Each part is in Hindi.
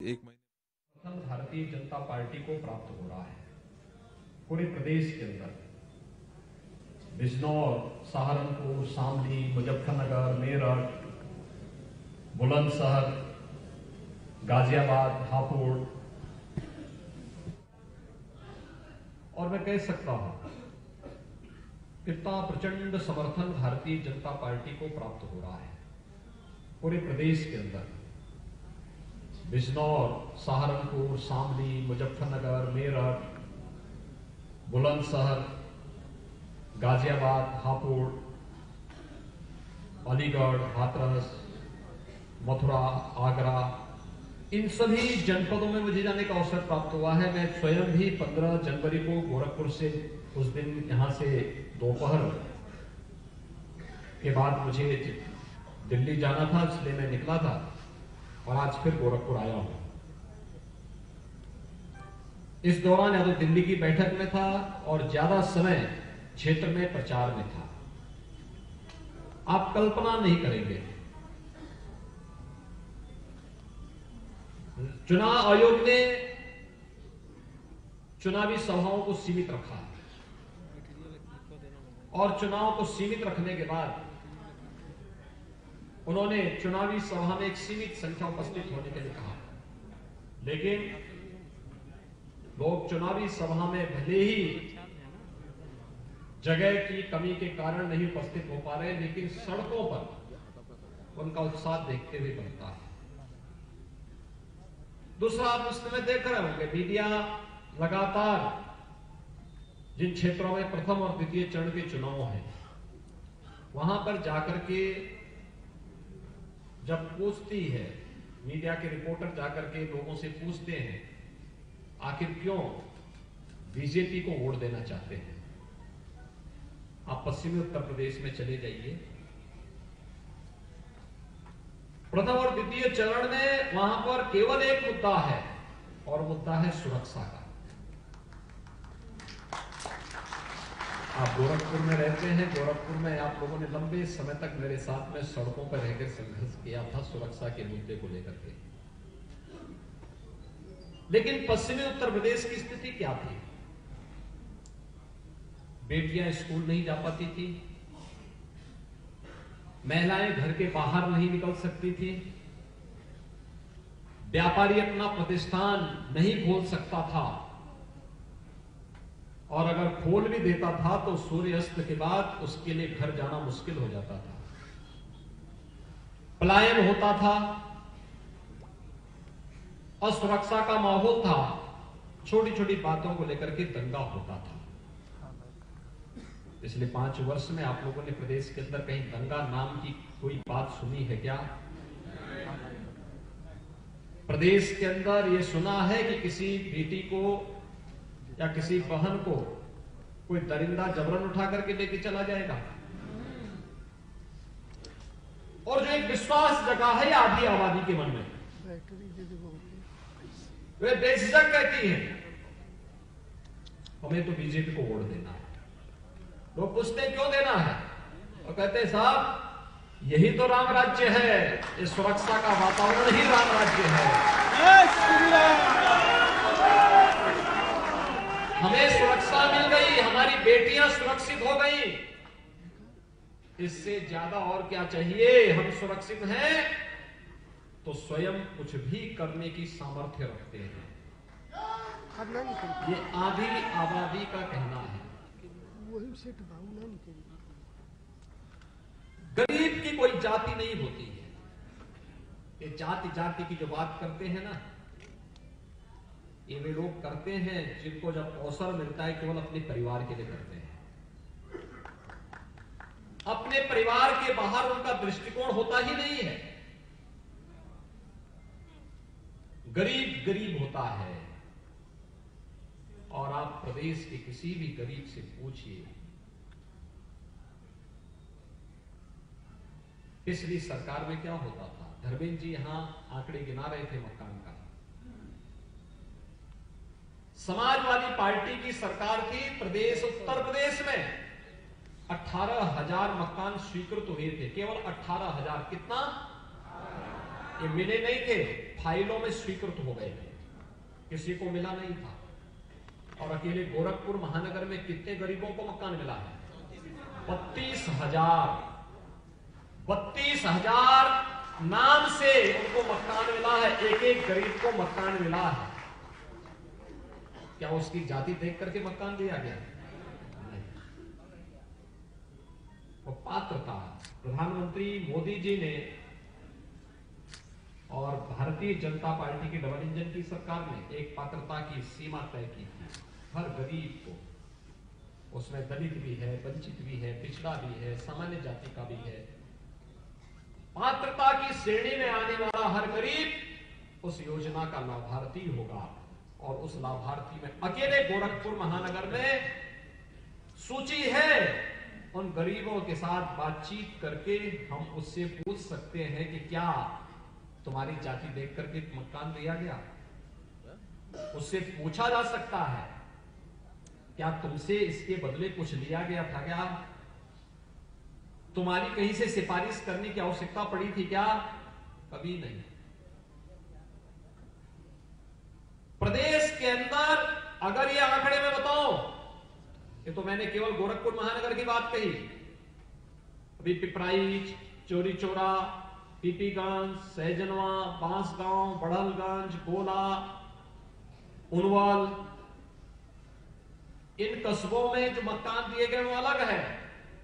एक महीने भारतीय जनता पार्टी को प्राप्त हो रहा है। पूरे प्रदेश के अंदर बिजनौर, सहारनपुर, शामली, मुजफ्फरनगर, मेरठ, बुलंदशहर, गाजियाबाद, हापुड़ और मैं कह सकता हूं कितना प्रचंड समर्थन भारतीय जनता पार्टी को प्राप्त हो रहा है। पूरे प्रदेश के अंदर बिजनौर, सहारनपुर, शामली, मुजफ्फरनगर, मेरठ, बुलंदशहर, गाजियाबाद, हापुड़, अलीगढ़, हाथरस, मथुरा, आगरा, इन सभी जनपदों में मुझे जाने का अवसर प्राप्त हुआ है। मैं स्वयं भी 15 जनवरी को गोरखपुर से उस दिन यहां से दोपहर के बाद मुझे दिल्ली जाना था, इसलिए मैं निकला था और आज फिर गोरखपुर आया हूं। इस दौरान या तो दिल्ली की बैठक में था और ज्यादा समय क्षेत्र में प्रचार में था। आप कल्पना नहीं करेंगे, चुनाव आयोग ने चुनावी सभाओं को सीमित रखा है और चुनाव को सीमित रखने के बाद उन्होंने चुनावी सभा में एक सीमित संख्या उपस्थित होने के लिए कहा। लेकिन लोग चुनावी सभा में भले ही जगह की कमी के कारण नहीं उपस्थित हो पा रहे, लेकिन सड़कों पर उनका उत्साह देखते हुए बनता है। दूसरा, आप उस समय देख रहे होंगे मीडिया लगातार जिन क्षेत्रों में प्रथम और द्वितीय चरण के चुनाव हैं वहां पर जाकर के जब पूछती है, मीडिया के रिपोर्टर जाकर के लोगों से पूछते हैं आखिर क्यों बीजेपी को वोट देना चाहते हैं। आप पश्चिमी उत्तर प्रदेश में चले जाइए, प्रथम और द्वितीय चरण में वहां पर केवल एक मुद्दा है और मुद्दा है सुरक्षा का। आप गोरखपुर में रहते हैं, गोरखपुर में आप लोगों ने लंबे समय तक मेरे साथ में सड़कों पर रहकर संघर्ष किया था सुरक्षा के मुद्दे को लेकर के। लेकिन पश्चिमी उत्तर प्रदेश की स्थिति क्या थी? बेटियां स्कूल नहीं जा पाती थी, महिलाएं घर के बाहर नहीं निकल सकती थी, व्यापारी अपना प्रतिष्ठान नहीं खोल सकता था और अगर खोल भी देता था तो सूर्यास्त के बाद उसके लिए घर जाना मुश्किल हो जाता था, पलायन होता था, असुरक्षा का माहौल था, छोटी छोटी बातों को लेकर के दंगा होता था। पिछले 5 वर्ष में आप लोगों ने प्रदेश के अंदर कहीं दंगा नाम की कोई बात सुनी है क्या? प्रदेश के अंदर यह सुना है कि किसी बेटी को या किसी बहन को कोई दरिंदा जबरन उठा करके लेके चला जाएगा? और जो एक विश्वास जगा है आधी आबादी के मन में, वे बेझिझक कहती है हमें तो बीजेपी को वोट देना है। लोग पूछते क्यों देना है, और कहते हैं साहब यही तो राम राज्य है, इस सुरक्षा का वातावरण ही राम राज्य है। हमें सुरक्षा मिल गई, हमारी बेटियां सुरक्षित हो गई, इससे ज्यादा और क्या चाहिए? हम सुरक्षित हैं तो स्वयं कुछ भी करने की सामर्थ्य रखते हैं। ये आधी आबादी का कहना है। गरीब की कोई जाति नहीं होती है। ये जाति जाति की जो बात करते हैं ना, ये वे लोग करते हैं जिनको जब अवसर मिलता है केवल अपने परिवार के लिए करते हैं। अपने परिवार के बाहर उनका दृष्टिकोण होता ही नहीं है। गरीब गरीब होता है और आप प्रदेश के किसी भी गरीब से पूछिए, पिछली सरकार में क्या होता था। धर्मेंद्र जी यहां आंकड़े गिना रहे थे मकान का। समाजवादी पार्टी की सरकार थी, प्रदेश उत्तर प्रदेश में 18,000 मकान स्वीकृत हुए थे, केवल 18,000। कितना? ये मिले नहीं थे, फाइलों में स्वीकृत हो गए थे, किसी को मिला नहीं था। और अकेले गोरखपुर महानगर में कितने गरीबों को मकान मिला है? 32,000 नाम से उनको मकान मिला है, एक एक गरीब को मकान मिला है। क्या उसकी जाति देख करके मकान दिया गया? नहीं। वो पात्रता प्रधानमंत्री मोदी जी ने और भारतीय जनता पार्टी की डबल इंजन की सरकार ने एक पात्रता की सीमा तय की थी हर गरीब को। उसमें दलित भी है, वंचित भी है, पिछड़ा भी है, सामान्य जाति का भी है। पात्रता की श्रेणी में आने वाला हर गरीब उस योजना का लाभार्थी होगा। और उस लाभार्थी में अकेले गोरखपुर महानगर में सूची है। उन गरीबों के साथ बातचीत करके हम उससे पूछ सकते हैं कि क्या तुम्हारी जाति देख करके मकान दिया गया? उससे पूछा जा सकता है क्या तुमसे इसके बदले कुछ लिया गया था? क्या तुम्हारी कहीं से सिफारिश करने की आवश्यकता पड़ी थी क्या? कभी नहीं। प्रदेश के अंदर अगर ये आंकड़े में बताओ, ये तो मैंने केवल गोरखपुर महानगर की बात कही, अभी पिपराइच, चोरी चोरा, पीपीगंज, सहजनवा, बांसगांव, बड़हलगंज, गोला, उनवल, इन कस्बों में जो मकान दिए गए वो अलग है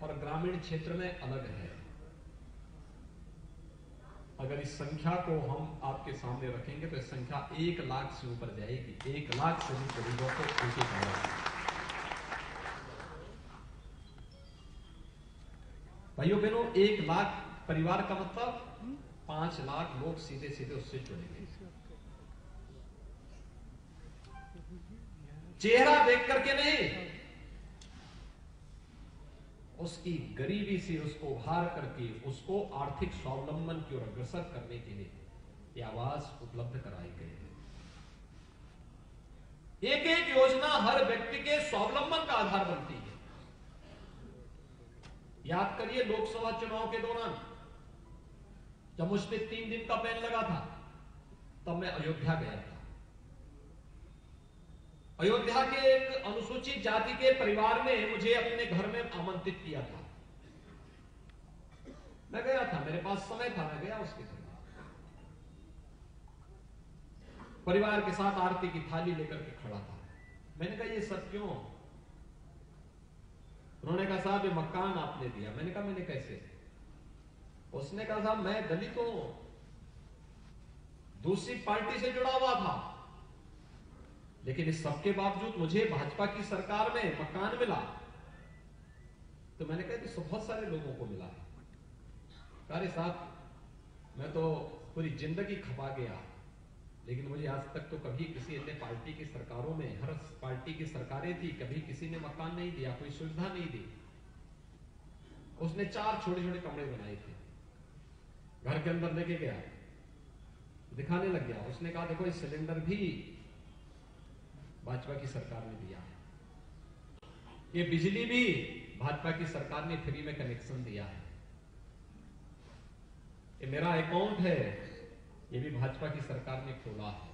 और ग्रामीण क्षेत्र में अलग है। अगर इस संख्या को हम आपके सामने रखेंगे तो इस संख्या 1 लाख से ऊपर जाएगी। 1 लाख से भी गरीबों को ऊँची करेगी। भाइयों बहनों, 1 लाख परिवार का मतलब 5 लाख लोग सीधे सीधे उससे जुड़ेंगे। चेहरा देख करके नहीं, उसकी गरीबी से उसको उभार करके उसको आर्थिक स्वावलंबन की ओर अग्रसर करने के लिए ये आवास उपलब्ध कराई गई है। एक एक योजना हर व्यक्ति के स्वावलंबन का आधार बनती है। याद करिए लोकसभा चुनाव के दौरान जब मुझ पे 3 दिन का बैन लगा था, तब मैं अयोध्या गया था। अयोध्या के एक अनुसूचित जाति के परिवार ने मुझे अपने घर में आमंत्रित किया था। मैं गया था, मेरे पास समय था, मैं गया उसके घर। परिवार के साथ आरती की थाली लेकर के खड़ा था। मैंने कहा ये सब क्यों? उन्होंने कहा साहब ये मकान आपने दिया। मैंने कहा मैंने कैसे? उसने कहा साहब मैं दलित हूं, दूसरी पार्टी से जुड़ा हुआ था, लेकिन इस सबके बावजूद मुझे भाजपा की सरकार में मकान मिला। तो मैंने कहा तो बहुत सारे लोगों को मिला है। अरे साहब मैं तो पूरी जिंदगी खपा गया, लेकिन मुझे आज तक तो कभी किसी अन्य पार्टी की सरकारों में, हर पार्टी की सरकारें थी, कभी किसी ने मकान नहीं दिया, कोई सुविधा नहीं दी। उसने 4 छोटे छोटे कमरे बनाए थे, घर के अंदर लेके गया, दिखाने लग गया। उसने कहा देखो इस सिलेंडर भी भाजपा की सरकार ने दिया है, ये बिजली भी भाजपा की सरकार ने फ्री में कनेक्शन दिया है, ये मेरा अकाउंट है, ये भी भाजपा की सरकार ने खोला है,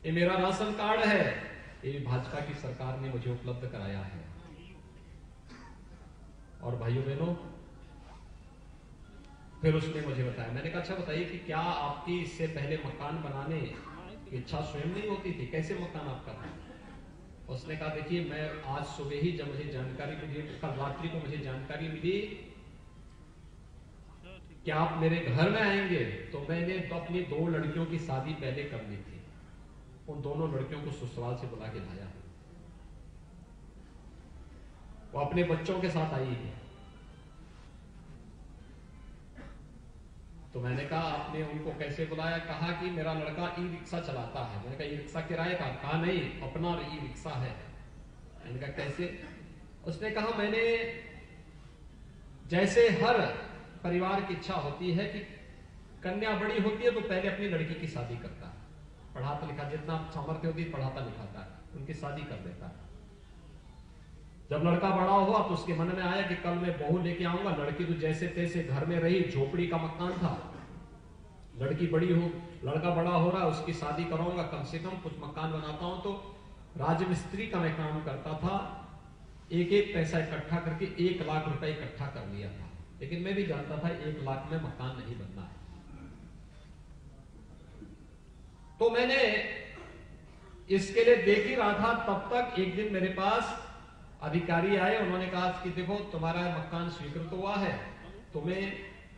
ये मेरा राशन कार्ड है, ये भी भाजपा की सरकार ने मुझे उपलब्ध कराया है। और भाइयों बहनों, फिर उसने मुझे बताया, मैंने कहा अच्छा बताइए कि क्या आपकी इससे पहले मकान बनाने की इच्छा स्वयं नहीं होती थी? कैसे मकान आपका था? उसने कहा देखिए मैं आज सुबह ही जब मुझे जानकारी मिली, कल रात्रि को मुझे जानकारी मिली कि आप मेरे घर में आएंगे, तो मैंने तो अपनी 2 लड़कियों की शादी पहले करनी थी, उन दोनों लड़कियों को ससुराल से बुला के लाया, वो अपने बच्चों के साथ आई है। तो मैंने कहा आपने उनको कैसे बुलाया? कहा कि मेरा लड़का ई रिक्शा चलाता है। मैंने कहा ई रिक्शा किराए का? कहा नहीं, अपना ई रिक्शा है। मैंने कहा कैसे? उसने कहा मैंने, जैसे हर परिवार की इच्छा होती है कि कन्या बड़ी होती है तो पहले अपनी लड़की की शादी करता है, पढ़ाता लिखा, जितना सामर्थ्य होती है पढ़ाता लिखाता है, उनकी शादी कर देता है। जब लड़का बड़ा हुआ तो उसके मन में आया कि कल मैं बहू लेके आऊंगा, लड़की तो जैसे तैसे घर में रही, झोपड़ी का मकान था, लड़की बड़ी हो, लड़का बड़ा हो रहा है, उसकी शादी कराऊंगा, कम से कम कुछ मकान बनाता हूं। तो राजमिस्त्री का मैं काम करता था, एक एक पैसा इकट्ठा करके 1 लाख रुपए इकट्ठा कर लिया था। लेकिन मैं भी जानता था 1 लाख में मकान नहीं बनना है। तो मैंने इसके लिए देख ही रहा था। तब तक एक दिन मेरे पास अधिकारी आए, उन्होंने कहा कि देखो तुम्हारा मकान स्वीकृत हुआ है, तुम्हें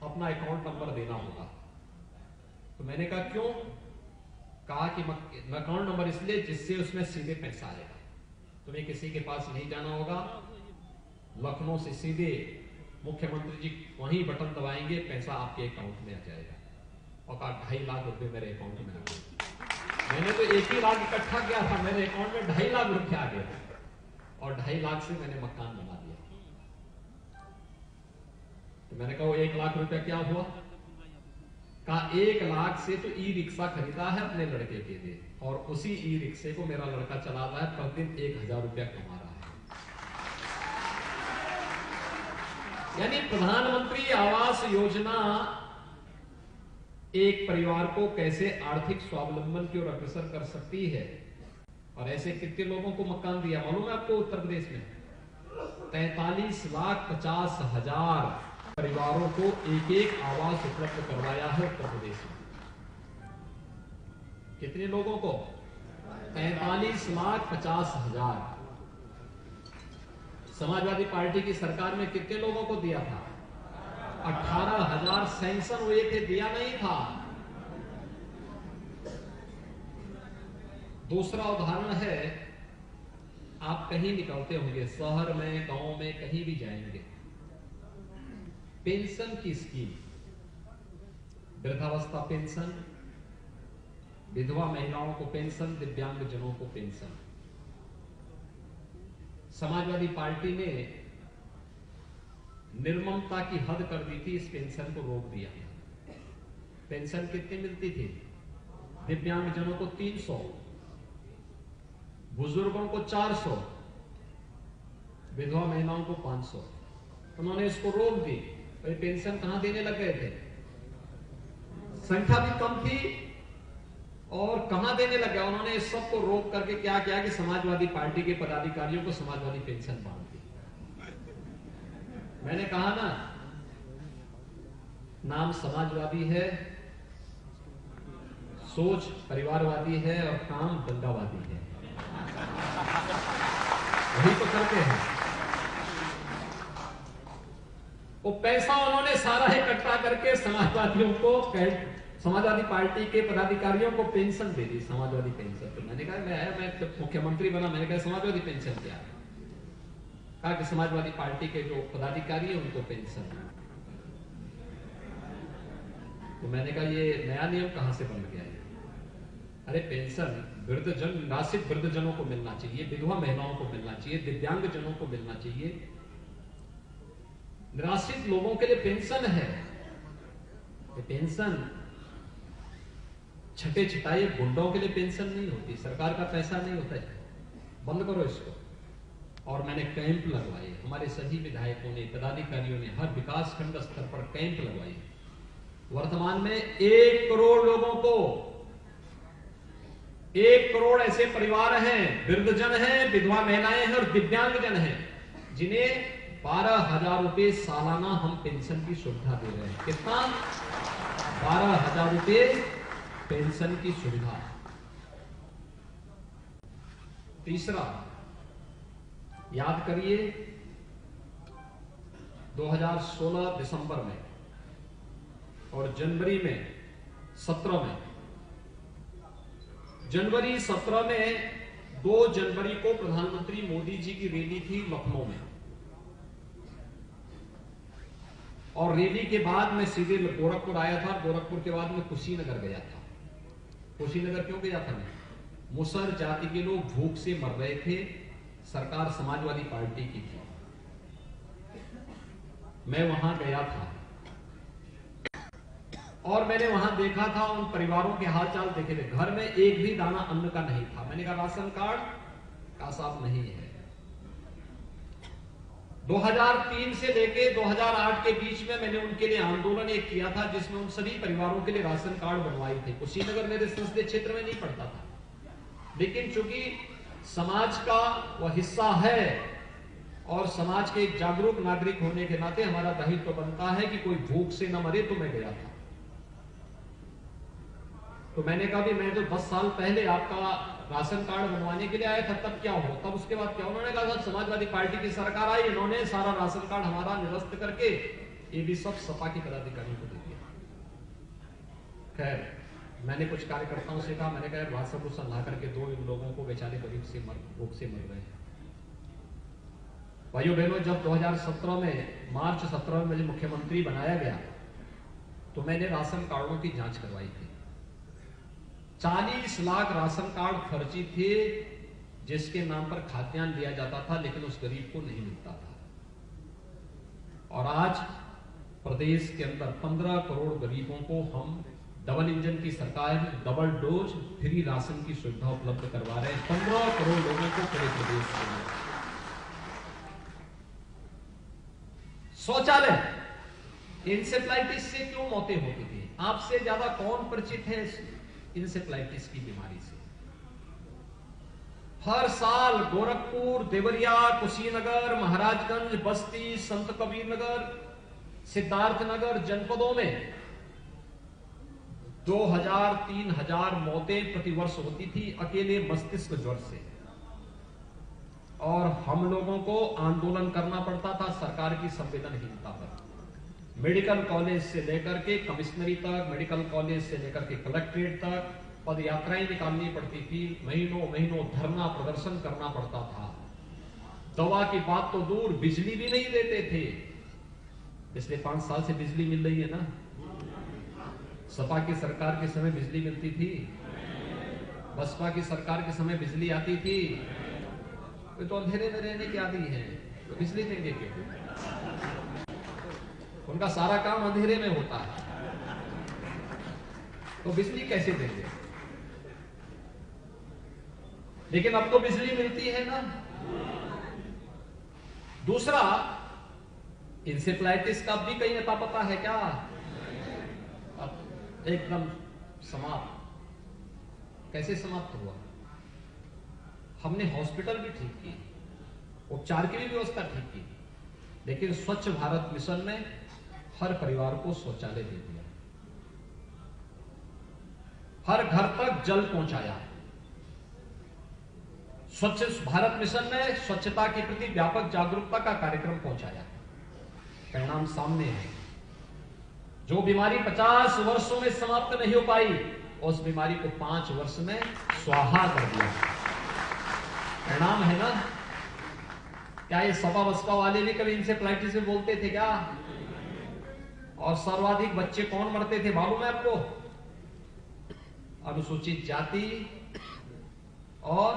अपना अकाउंट नंबर देना होगा। तो मैंने कहा क्यों? कहा कि अकाउंट नंबर इसलिए जिससे उसमें सीधे पैसा आएगा, तुम्हें किसी के पास नहीं जाना होगा, लखनऊ से सीधे मुख्यमंत्री जी वहीं बटन दबाएंगे, पैसा आपके अकाउंट में आ जाएगा। और कहा 2.5 लाख रुपए मेरे अकाउंट में आ गए। मैंने तो 1 ही लाख इकट्ठा किया था, मेरे अकाउंट में 2.5 लाख रुपए आ गए और 2.5 लाख से मैंने मकान बना दिया। तो मैंने कहा वो 1 लाख रुपया क्या हुआ? कहा 1 लाख से तो ई रिक्शा खरीदा है अपने लड़के के लिए, और उसी ई रिक्शे को मेरा लड़का चला रहा है, प्रतिदिन 1000 रुपया कमा रहा है। यानी प्रधानमंत्री आवास योजना एक परिवार को कैसे आर्थिक स्वावलंबन की ओर अग्रसर कर सकती है। और ऐसे कितने लोगों को मकान दिया मालूम है आपको? उत्तर प्रदेश में 43,50,000 परिवारों को एक एक आवास उपलब्ध करवाया है उत्तर प्रदेश में। कितने लोगों को? 43,50,000। समाजवादी पार्टी की सरकार में कितने लोगों को दिया था? 18,000 सैंक्शन हुए थे, दिया नहीं था। दूसरा उदाहरण है, आप कहीं निकलते होंगे, शहर में, गांव में, कहीं भी जाएंगे, पेंशन की स्कीम, वृद्धावस्था पेंशन, विधवा महिलाओं को पेंशन, दिव्यांगजनों को पेंशन। समाजवादी पार्टी ने निर्ममता की हद कर दी थी, इस पेंशन को रोक दिया। पेंशन कितनी मिलती थी? दिव्यांगजनों को 300, बुजुर्गों को 400, विधवा महिलाओं को 500। उन्होंने इसको रोक दी। तो पेंशन कहां देने लग गए थे? संख्या भी कम थी और कहां देने लग गया? उन्होंने इस सबको रोक करके क्या किया कि समाजवादी पार्टी के पदाधिकारियों को समाजवादी पेंशन बांट दी। मैंने कहा ना, नाम समाजवादी है, सोच परिवारवादी है और काम दंगावादी है। वही तो करते हैं। वो पैसा उन्होंने सारा इकट्ठा करके समाजवादियों को, समाजवादी पार्टी के पदाधिकारियों को पेंशन दे दी, समाजवादी पेंशन। तो मैंने कहा मैं मुख्यमंत्री बना, मैंने कहा समाजवादी पेंशन क्या है? कहा कि समाजवादी पार्टी के जो पदाधिकारी है उनको पेंशन। तो मैंने कहा ये नया नियम कहां से बन गया है? अरे पेंशन वृद्धजन, निराश्रित वृद्धजनों को मिलना चाहिए, विधवा महिलाओं को मिलना चाहिए, दिव्यांगजनों को मिलना चाहिए। निराश्रित लोगों के लिए पेंशन है। पेंशन छठे छिटाए गुंडों के लिए पेंशन नहीं होती, सरकार का पैसा नहीं होता है। बंद करो इसको। और मैंने कैंप लगवाए, हमारे सभी विधायकों ने, पदाधिकारियों ने हर विकास खंड स्तर पर कैंप लगवाए। वर्तमान में 1 करोड़ लोगों को, 1 करोड़ ऐसे परिवार हैं, वृद्धजन हैं, विधवा महिलाएं हैं और दिव्यांगजन हैं, जिन्हें 12,000 रुपए सालाना हम पेंशन की सुविधा दे रहे हैं। कितना? 12,000 रुपए पेंशन की सुविधा। तीसरा, याद करिए 2016 दिसंबर में और जनवरी में 17 में, जनवरी 17 में 2 जनवरी को प्रधानमंत्री मोदी जी की रैली थी लखनऊ में, और रैली के बाद मैं सीधे गोरखपुर आया था। गोरखपुर के बाद मैं कुशीनगर गया था। कुशीनगर क्यों गया था? मैं मुसहर जाति के लोग भूख से मर रहे थे, सरकार समाजवादी पार्टी की थी। मैं वहां गया था और मैंने वहां देखा था, उन परिवारों के हालचाल देखे थे। घर में एक भी दाना अन्न का नहीं था। मैंने कहा राशन कार्ड का साफ नहीं है। 2003 से लेके 2008 के बीच में मैंने उनके लिए आंदोलन एक किया था, जिसमें उन सभी परिवारों के लिए राशन कार्ड बनवाए थे। कुशीनगर मेरे संसदीय क्षेत्र में नहीं पड़ता था, लेकिन चूंकि समाज का वह हिस्सा है और समाज के एक जागरूक नागरिक होने के नाते हमारा दायित्व बनता है कि कोई भूख से न मरे, तो मैं गया था। तो मैंने कहा भी मैं तो 10 साल पहले आपका राशन कार्ड बनवाने के लिए आया था, तब क्या हो, तब उसके बाद क्या। उन्होंने कहा साहब समाजवादी पार्टी की सरकार आई, इन्होंने सारा राशन कार्ड हमारा निरस्त करके ये भी सब सपा की पदाधिकारियों को दे दिया। खैर मैंने कुछ कार्यकर्ताओं से कहा, मैंने कहा राशन रूसन ला करके दो इन लोगों को, बेचारे गरीब से भूख से मर रहे हैं। भाइयों बहनों, जब 2017 में मार्च 17 में मुझे मुख्यमंत्री बनाया गया तो मैंने राशन कार्डों की जांच करवाई थी। 40 लाख राशन कार्ड फर्जी थे जिसके नाम पर खाद्यान्न दिया जाता था, लेकिन उस गरीब को नहीं मिलता था। और आज प्रदेश के अंदर 15 करोड़ गरीबों को हम डबल इंजन की सरकार डबल डोज फ्री राशन की सुविधा उपलब्ध करवा रहे हैं। 15 करोड़ लोगों को पूरे प्रदेश में। शौचालय, इंसेफ्लाइटिस से क्यों मौतें होती थी? आपसे ज्यादा कौन परिचित है इंसेफ्लाइटिस की बीमारी से? हर साल गोरखपुर, देवरिया, कुशीनगर, महाराजगंज, बस्ती, संत कबीर नगर, सिद्धार्थनगर जनपदों में 2000-3000 मौतें प्रतिवर्ष होती थी अकेले मस्तिष्क ज्वर से। और हम लोगों को आंदोलन करना पड़ता था सरकार की संवेदनहीनता पर। मेडिकल कॉलेज से लेकर के कमिश्नरी तक, मेडिकल कॉलेज से लेकर के कलेक्ट्रेट तक पद यात्राएं निकालनी पड़ती थी, महीनों महीनों धरना प्रदर्शन करना पड़ता था। दवा की बात तो दूर, बिजली भी नहीं देते थे। पिछले 5 साल से बिजली मिल रही है ना? सपा की सरकार के समय बिजली मिलती थी? बसपा की सरकार के समय बिजली आती थी? वे तो अंधेरे में रहने की आदी हैं, तो बिजली देंगे क्यों? उनका सारा काम अंधेरे में होता है, तो बिजली कैसे देंगे? लेकिन अब तो बिजली मिलती है ना। दूसरा, इंसेफ्लाइटिस का भी कहीं अता पता है क्या? अब एकदम समाप्त। कैसे समाप्त हुआ? हमने हॉस्पिटल भी ठीक की, उपचार की भी व्यवस्था ठीक की, लेकिन स्वच्छ भारत मिशन ने हर परिवार को शौचालय दे दिया, हर घर तक जल पहुंचाया। स्वच्छ भारत मिशन ने स्वच्छता के प्रति व्यापक जागरूकता का कार्यक्रम पहुंचाया। परिणाम सामने है। जो बीमारी 50 वर्षों में समाप्त नहीं हो पाई, उस बीमारी को 5 वर्ष में स्वाहा कर दिया। परिणाम है ना? क्या ये सपा बसपा वाले भी कभी इंसेफ्लाइटिस में बोलते थे क्या? और सर्वाधिक बच्चे कौन मरते थे मालूम है आपको? अनुसूचित जाति और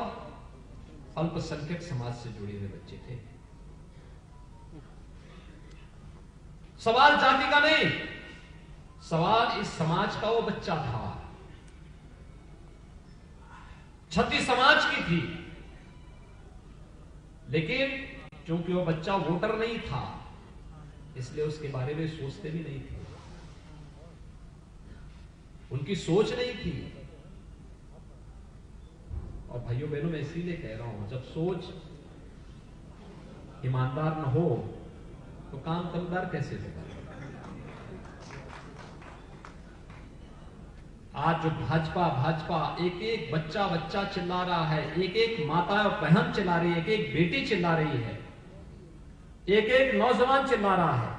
अल्पसंख्यक समाज से जुड़े हुए बच्चे थे। सवाल जाति का नहीं, सवाल इस समाज का वो बच्चा था। क्षति समाज की थी, लेकिन क्योंकि वो बच्चा वोटर नहीं था, इसलिए उसके बारे में सोचते भी नहीं थे। उनकी सोच नहीं थी। और भाइयों बहनों, मैं इसीलिए कह रहा हूं, जब सोच ईमानदार न हो तो काम कमदार कैसे होगा? आज जो भाजपा एक एक बच्चा चिल्ला रहा है, एक एक माता बहन चिल्ला रही है, एक एक बेटी चिल्ला रही है, एक एक नौजवान चिल्ला रहा है